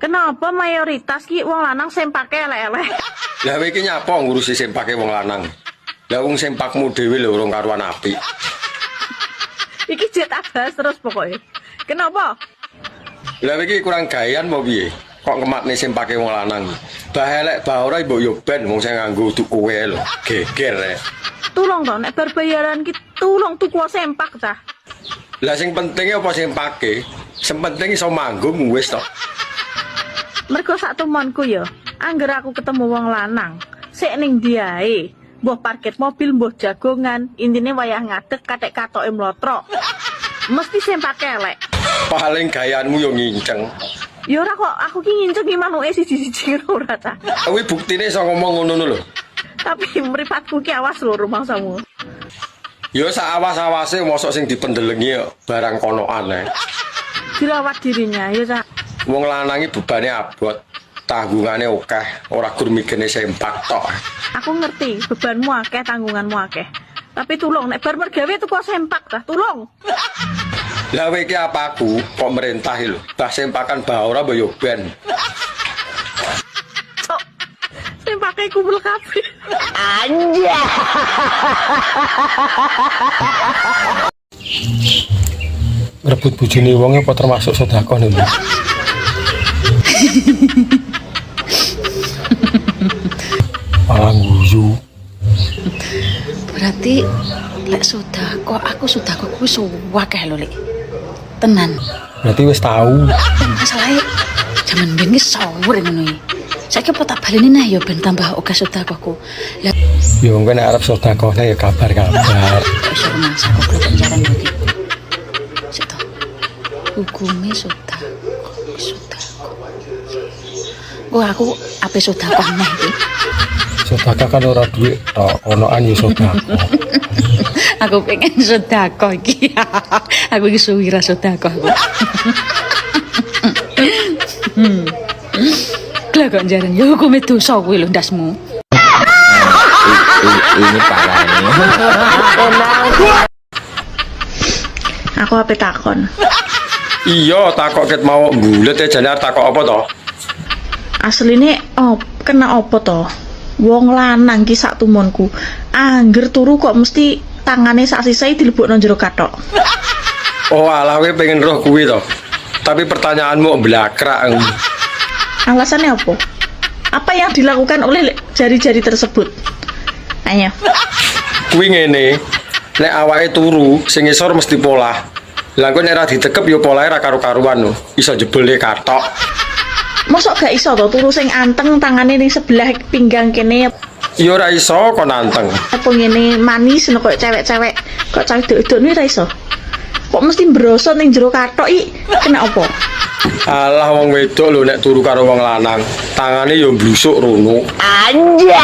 Kenapa mayoritas ki wong lanang sempake elek-elek? Lah iki nyapa ngurusi sempake wong lanang. Lah wong sempakmu dhewe lho urung karuan apik. Iki jet abas terus pokoknya. Kenapa? Lah iki kurang gayan apa piye? Kok kemakne sempake wong lanang. Bah elek bah ora mbok yo ben wong sing nganggo tuku kowe lho. Geger rek. Tulung to nek bar bayaran ki tulung tuku sempak cah. Lah sing penting apa sempake? Sing penting iso manggung wis to. Mergo sak tumonku ya, angger aku ketemu wong lanang, sik ning diae, mbuh parkir mobil, mbuh jagongan, intine wayah ngadeg katek katoke mlotrok. Mesti sempake elek. Paling gayanmu yo nginceng. Ya ora kok, aku ki nginceng manuke siji-siji ora ta. Kuwi buktine iso ngomong ngono lho. Tapi mripatku ki awas lho rumangsamu. Yo sak awas-awase mosok sing dipendelengi barang konoan ae. Dirawat dirinya ya cak. Wong lanang iki bebane abot, tanggungane akeh, ora gur mikirne sempak tok. Aku ngerti bebanmu akeh, tanggunganmu akeh. Tapi tulung nek bar mergawe tuku sempak ta, tulung. Lah kowe iki apa aku kok merintah lho. Bah sempakan bah ora mbok yo ben. Cok. Sempake kumpul kabeh. Anja. Rebut bojone wong apa termasuk sedekah lho. Malah guyu. Berarti lek sedekah aku sedekah kuwi suwakeh lho Lek. Tenan. Berarti wis tahu. Masalahe jaman biyen ki sawur ngono iki. Saiki apa tak baleni nah ya ben tambah oke sedekahku. Lah Ya wong nek arep sedekahne ya kabar-kabar. wis rumangsa kok klek jaran iki. Sik to. Hukume sedekah. Wah aku ape sedekah neh iki. Sedekah kan ora duit tok, onoan ya sedekah. Aku pengen sedekah iki. Aku iki suwira sedekah. Lah kok jaran ya hukume dosa kuwi lho ndasmu. Ini parah ini. Aku ape takon. Iya, takok ket mau mbulet jane takok apa to? Asline kena apa to? Wong lanang ki sak tumonku, angger turu kok mesti tangane sak sisae dilebokno jero kathok. Oh alah kowe pengen roh kuwi to. Tapi pertanyaanmu blakrak. Alasannya apa? Apa yang dilakukan oleh jari-jari tersebut? Ayo. Kuwi ngene. Nek awake turu, sing ngisor mesti polah. Lah kok nek ora ditekep ya polahe ra karo-karuan lho. Iso jebule kathok. Mosok gak iso to turu sing anteng tangane ning sebelah pinggang kene Ya ora iso kok nanteng. apa ngene manis kok cewek-cewek kok cah wedok ini ra iso. Kok mesti brosot ning jero kathok iki kena apa? Alah wong wedok lho nek turu karo wong lanang, tangane ya mblusuk rono. Anja.